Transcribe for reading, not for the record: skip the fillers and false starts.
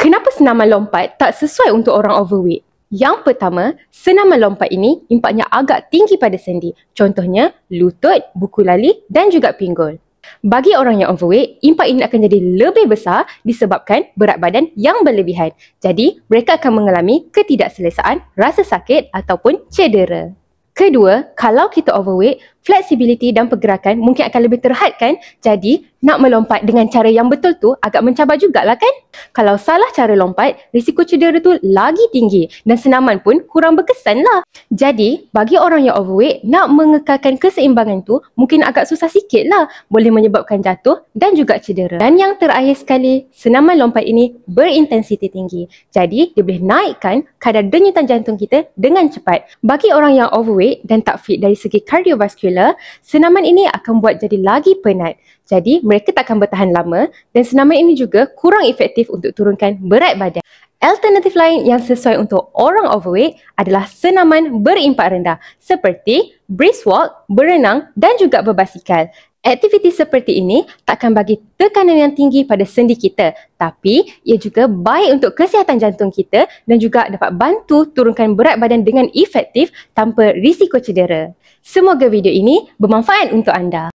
Kenapa senaman lompat tak sesuai untuk orang overweight? Yang pertama, senaman lompat ini impaknya agak tinggi pada sendi. Contohnya, lutut, buku lali dan juga pinggul. Bagi orang yang overweight, impak ini akan jadi lebih besar disebabkan berat badan yang berlebihan. Jadi, mereka akan mengalami ketidakselesaan, rasa sakit ataupun cedera. Kedua, kalau kita overweight, flexibility dan pergerakan mungkin akan lebih terhad kan? Jadi, nak melompat dengan cara yang betul tu agak mencabar jugalah kan? Kalau salah cara lompat, risiko cedera tu lagi tinggi dan senaman pun kurang berkesan lah. Jadi, bagi orang yang overweight, nak mengekalkan keseimbangan tu mungkin agak susah sikit lah. Boleh menyebabkan jatuh dan juga cedera. Dan yang terakhir sekali, senaman lompat ini berintensiti tinggi. Jadi, dia boleh naikkan kadar denyutan jantung kita dengan cepat. Bagi orang yang overweight dan tak fit dari segi kardiovaskular, senaman ini akan buat jadi lagi penat. Jadi, mereka tak akan bertahan lama dan senaman ini juga kurang efektif untuk turunkan berat badan. Alternatif lain yang sesuai untuk orang overweight adalah senaman berimpak rendah seperti brisk walk, berenang dan juga berbasikal. Aktiviti seperti ini takkan bagi tekanan yang tinggi pada sendi kita, tapi ia juga baik untuk kesihatan jantung kita dan juga dapat bantu turunkan berat badan dengan efektif tanpa risiko cedera. Semoga video ini bermanfaat untuk anda.